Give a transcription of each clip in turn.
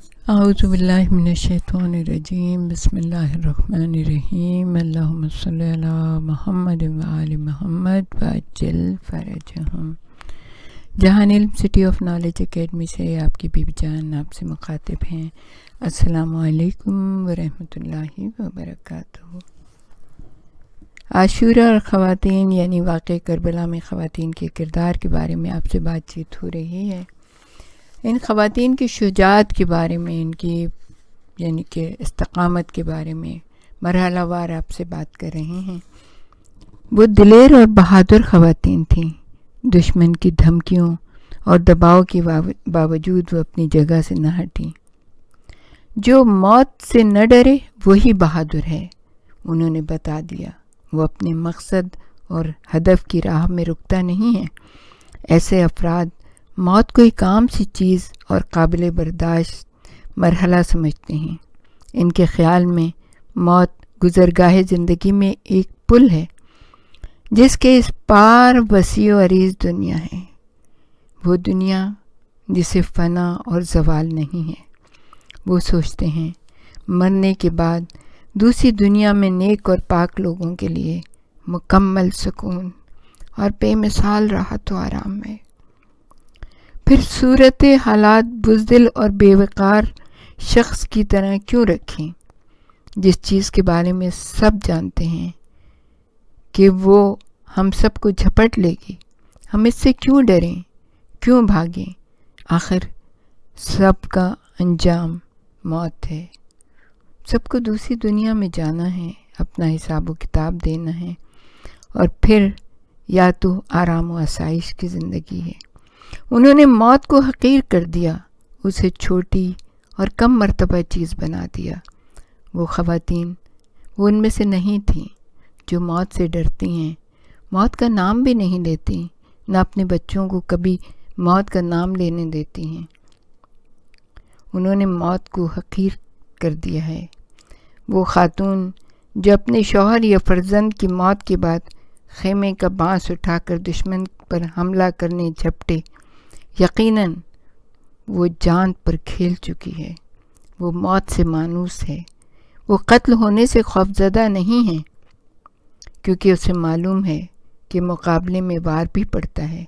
اعوذ باللہ من الشیطان الرجیم، بسم اللہ الرحمن الرحیم، اللہم صلی علی محمد وآل محمد وعجل فرجہم۔ جہان علم سٹی آف نالج اکیڈمی سے آپ کی بیوی جان آپ سے مخاطب ہیں۔ السلام علیکم ورحمۃ اللہ وبرکاتہ۔ عاشورہ اور خواتین یعنی واقعہ کربلا میں خواتین کے کردار کے بارے میں آپ سے بات چیت ہو رہی ہے۔ ان خواتین کی شجاعت کے بارے میں، ان کی یعنی کہ استقامت کے بارے میں مرحلہ وار آپ سے بات کر رہے ہیں۔ وہ دلیر اور بہادر خواتین تھیں۔ دشمن کی دھمکیوں اور دباؤ کے باوجود وہ اپنی جگہ سے نہ ہٹیں۔ جو موت سے نہ ڈرے وہی بہادر ہے، انہوں نے بتا دیا۔ وہ اپنے مقصد اور ہدف کی راہ میں رکتا نہیں ہے۔ ایسے افراد موت کو ایک عام سی چیز اور قابل برداشت مرحلہ سمجھتے ہیں۔ ان کے خیال میں موت گزرگاہ زندگی میں ایک پل ہے جس کے اس پار وسیع و عریض دنیا ہے، وہ دنیا جسے فنا اور زوال نہیں ہے۔ وہ سوچتے ہیں مرنے کے بعد دوسری دنیا میں نیک اور پاک لوگوں کے لیے مکمل سکون اور بے مثال راحت و آرام ہے۔ پھر صورت حالات بزدل اور بے وقار شخص کی طرح کیوں رکھیں؟ جس چیز کے بارے میں سب جانتے ہیں کہ وہ ہم سب کو جھپٹ لے گی، ہم اس سے کیوں ڈریں، کیوں بھاگیں؟ آخر سب کا انجام موت ہے۔ سب کو دوسری دنیا میں جانا ہے، اپنا حساب و کتاب دینا ہے، اور پھر یا تو آرام و آسائش کی زندگی ہے۔ انہوں نے موت کو حقیر کر دیا، اسے چھوٹی اور کم مرتبہ چیز بنا دیا۔ وہ خواتین وہ ان میں سے نہیں تھیں جو موت سے ڈرتی ہیں، موت کا نام بھی نہیں لیتی، نہ اپنے بچوں کو کبھی موت کا نام لینے دیتی ہیں۔ انہوں نے موت کو حقیر کر دیا ہے۔ وہ خاتون جو اپنے شوہر یا فرزند کی موت کے بعد خیمے کا بانس اٹھا کر دشمن پر حملہ کرنے جھپٹے، یقیناً وہ جان پر کھیل چکی ہے۔ وہ موت سے مانوس ہے۔ وہ قتل ہونے سے خوفزدہ نہیں ہے، کیونکہ اسے معلوم ہے کہ مقابلے میں وار بھی پڑتا ہے،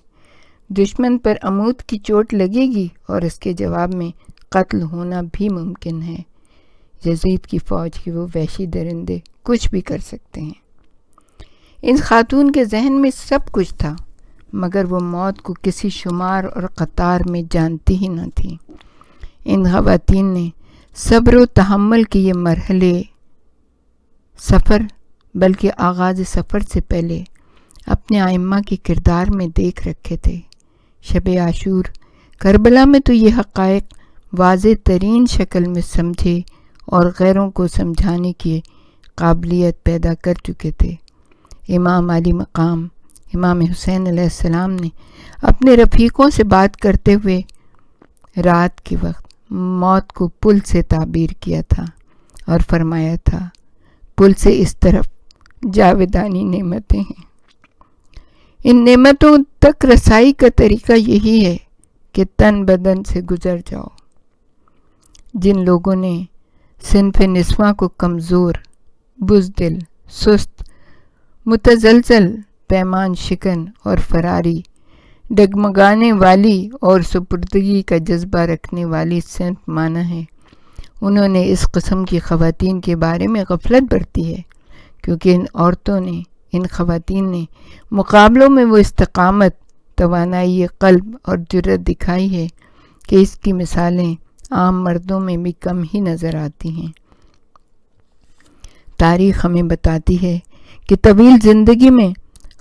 دشمن پر عمود کی چوٹ لگے گی اور اس کے جواب میں قتل ہونا بھی ممکن ہے۔ یزید کی فوج کے وہ وحشی درندے کچھ بھی کر سکتے ہیں۔ ان خاتون کے ذہن میں سب کچھ تھا، مگر وہ موت کو کسی شمار اور قطار میں جانتی ہی نہ تھی۔ ان خواتین نے صبر و تحمل کے یہ مرحلے سفر بلکہ آغاز سفر سے پہلے اپنے ائمہ کے کردار میں دیکھ رکھے تھے۔ شب عاشور کربلا میں تو یہ حقائق واضح ترین شکل میں سمجھے اور غیروں کو سمجھانے کی قابلیت پیدا کر چکے تھے۔ امام علی مقام امام حسین علیہ السلام نے اپنے رفیقوں سے بات کرتے ہوئے رات کے وقت موت کو پل سے تعبیر کیا تھا اور فرمایا تھا، پل سے اس طرف جاودانی نعمتیں ہیں۔ ان نعمتوں تک رسائی کا طریقہ یہی ہے کہ تن بدن سے گزر جاؤ۔ جن لوگوں نے صنف نسواں کو کمزور، بزدل، سست، متزلزل، پیمان شکن اور فراری، ڈگمگانے والی اور سپردگی کا جذبہ رکھنے والی صنف مانا ہے، انہوں نے اس قسم کی خواتین کے بارے میں غفلت برتی ہے، کیونکہ ان خواتین نے مقابلوں میں وہ استقامت، توانائی قلب اور جرأت دکھائی ہے کہ اس کی مثالیں عام مردوں میں بھی کم ہی نظر آتی ہیں۔ تاریخ ہمیں بتاتی ہے کہ طویل زندگی میں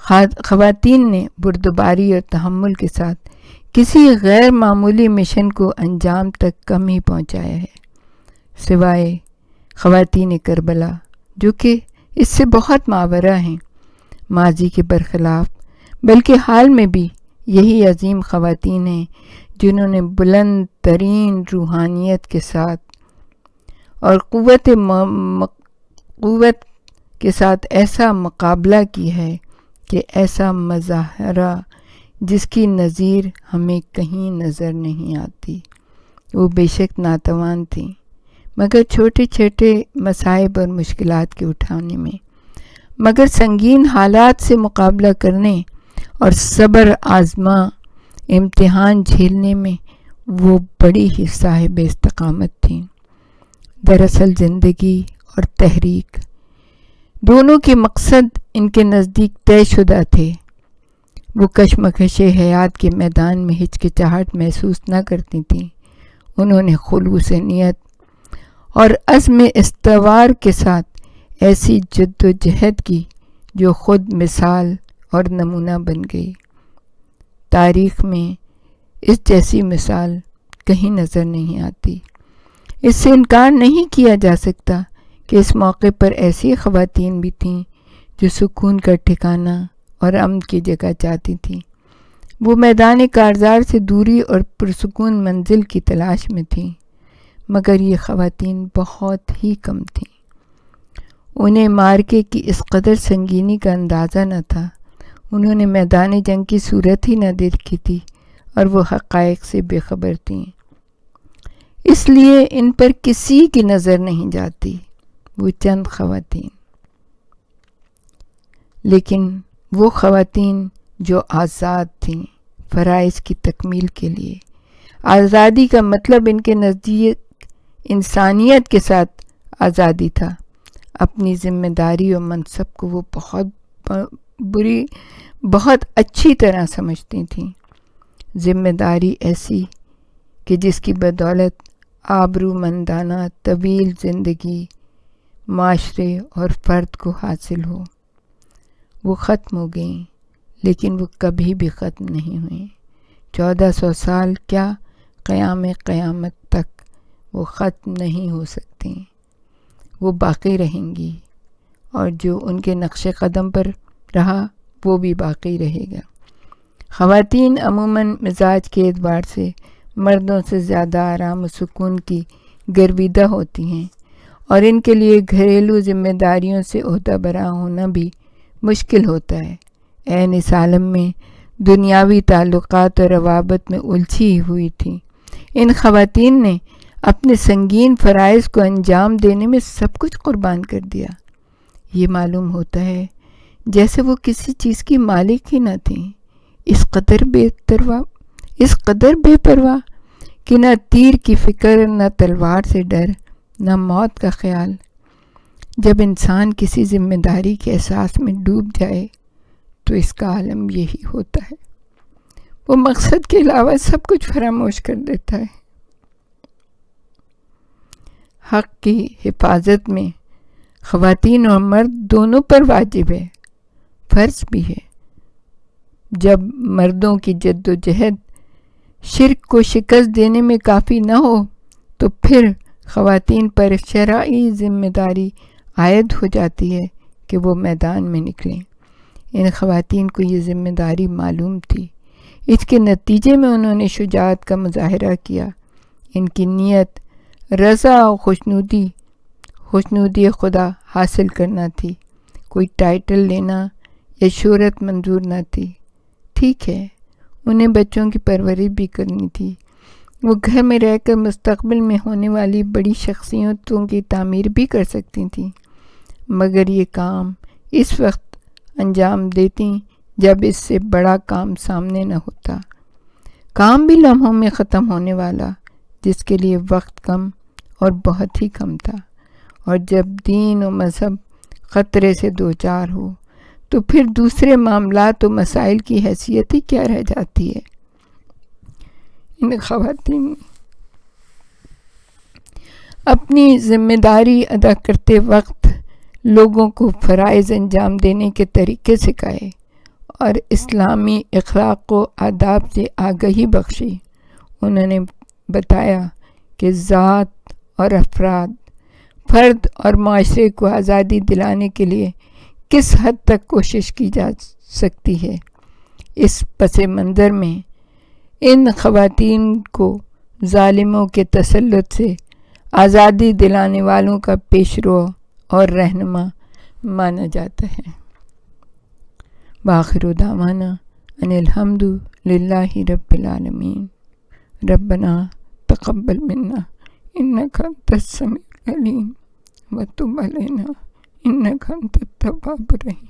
خواتین نے بردباری اور تحمل کے ساتھ کسی غیر معمولی مشن کو انجام تک کم ہی پہنچایا ہے، سوائے خواتین کربلا جو کہ اس سے بہت ماورا ہیں۔ ماضی کے برخلاف بلکہ حال میں بھی یہی عظیم خواتین ہیں جنہوں نے بلند ترین روحانیت کے ساتھ اور قوت کے ساتھ ایسا مقابلہ کی ہے کہ ایسا مظاہرہ جس کی نظیر ہمیں کہیں نظر نہیں آتی۔ وہ بے شک ناتوان تھیں، مگر چھوٹے چھوٹے مصائب اور مشکلات کے اٹھانے میں، مگر سنگین حالات سے مقابلہ کرنے اور صبر آزما امتحان جھیلنے میں وہ بڑی ہی صاحب استقامت تھیں۔ دراصل زندگی اور تحریک دونوں کے مقصد ان کے نزدیک طے شدہ تھے۔ وہ کشمکش حیات کے میدان میں ہچکچاہٹ محسوس نہ کرتی تھیں۔ انہوں نے خلوص نیت اور عزم استوار کے ساتھ ایسی جد و جہد کی جو خود مثال اور نمونہ بن گئی۔ تاریخ میں اس جیسی مثال کہیں نظر نہیں آتی۔ اس سے انکار نہیں کیا جا سکتا کہ اس موقع پر ایسی خواتین بھی تھیں جو سکون کا ٹھکانہ اور امن کی جگہ چاہتی تھیں۔ وہ میدان کارزار سے دوری اور پرسکون منزل کی تلاش میں تھیں، مگر یہ خواتین بہت ہی کم تھیں۔ انہیں مارکے کی اس قدر سنگینی کا اندازہ نہ تھا۔ انہوں نے میدان جنگ کی صورت ہی نہ دیکھی تھی اور وہ حقائق سے بے خبر تھیں، اس لیے ان پر کسی کی نظر نہیں جاتی۔ وہ چند خواتین، لیکن وہ خواتین جو آزاد تھیں فرائض کی تکمیل کے لیے۔ آزادی کا مطلب ان کے نزدیک انسانیت کے ساتھ آزادی تھا۔ اپنی ذمہ داری اور منصب کو وہ بہت اچھی طرح سمجھتی تھیں۔ ذمہ داری ایسی کہ جس کی بدولت آبرومندانہ طویل زندگی معاشرے اور فرد کو حاصل ہو۔ وہ ختم ہو گئیں، لیکن وہ کبھی بھی ختم نہیں ہوئیں۔ 1400 سال کیا، قیامت تک وہ ختم نہیں ہو سکتی۔ وہ باقی رہیں گی، اور جو ان کے نقش قدم پر رہا وہ بھی باقی رہے گا۔ خواتین عموماً مزاج کے اعتبار سے مردوں سے زیادہ آرام و سکون کی گرویدہ ہوتی ہیں، اور ان کے لیے گھریلو ذمہ داریوں سے عہدہ برا ہونا بھی مشکل ہوتا ہے۔ عین اس عالم میں دنیاوی تعلقات اور روابط میں الجھی ہوئی تھیں، ان خواتین نے اپنے سنگین فرائض کو انجام دینے میں سب کچھ قربان کر دیا۔ یہ معلوم ہوتا ہے جیسے وہ کسی چیز کی مالک ہی نہ تھیں، اس قدر بے پرواہ کہ نہ تیر کی فکر، نہ تلوار سے ڈر، نہ موت کا خیال۔ جب انسان کسی ذمہ داری کے احساس میں ڈوب جائے تو اس کا عالم یہی ہوتا ہے، وہ مقصد کے علاوہ سب کچھ فراموش کر دیتا ہے۔ حق کی حفاظت میں خواتین اور مرد دونوں پر واجب ہے، فرض بھی ہے۔ جب مردوں کی جد و جہد شرک کو شکست دینے میں کافی نہ ہو تو پھر خواتین پر شرعی ذمہ داری عائد ہو جاتی ہے کہ وہ میدان میں نکلیں۔ ان خواتین کو یہ ذمہ داری معلوم تھی، اس کے نتیجے میں انہوں نے شجاعت کا مظاہرہ کیا۔ ان کی نیت رضا و خوشنودی خدا حاصل کرنا تھی، کوئی ٹائٹل لینا یا شہرت منظور نہ تھی۔ ٹھیک ہے، انہیں بچوں کی پرورش بھی کرنی تھی، وہ گھر میں رہ کر مستقبل میں ہونے والی بڑی شخصیتوں کی تعمیر بھی کر سکتی تھیں، مگر یہ کام اس وقت انجام دیتی جب اس سے بڑا کام سامنے نہ ہوتا، کام بھی لمحوں میں ختم ہونے والا، جس کے لیے وقت کم اور بہت ہی کم تھا، اور جب دین و مذہب خطرے سے دوچار ہو تو پھر دوسرے معاملات و مسائل کی حیثیت ہی کیا رہ جاتی ہے۔ ان خواتین اپنی ذمہ داری ادا کرتے وقت لوگوں کو فرائض انجام دینے کے طریقے سکھائے اور اسلامی اخلاق و آداب سے آگہی بخشی۔ انہوں نے بتایا کہ ذات اور فرد اور معاشرے کو آزادی دلانے کے لیے کس حد تک کوشش کی جا سکتی ہے۔ اس پس منظر میں ان خواتین کو ظالموں کے تسلط سے آزادی دلانے والوں کا پیشرو اور رہنما مانا جاتا ہے۔ وآخر دعوانا ان الحمد للہ رب العالمین۔ ربنا تقبل منا انک انت السمیع العلیم وتب علینا انک انت التواب الرحیم۔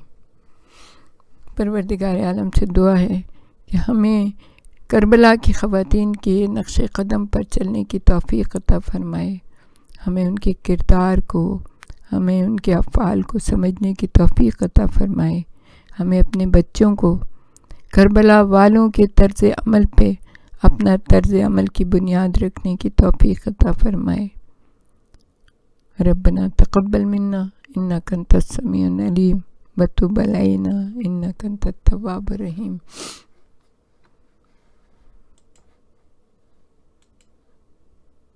پروردگار عالم سے دعا ہے کہ ہمیں کربلا کی خواتین کے نقش قدم پر چلنے کی توفیق عطا فرمائے، ہمیں ان کے کردار کو، ہمیں ان کے افعال کو سمجھنے کی توفیق عطا فرمائے، ہمیں اپنے بچوں کو کربلا والوں کے طرز عمل پہ اپنا طرز عمل کی بنیاد رکھنے کی توفیق عطا فرمائے۔ ربنا تقبل منا انک انت السمیع العلیم وتب علینا انک انت التواب الرحیم۔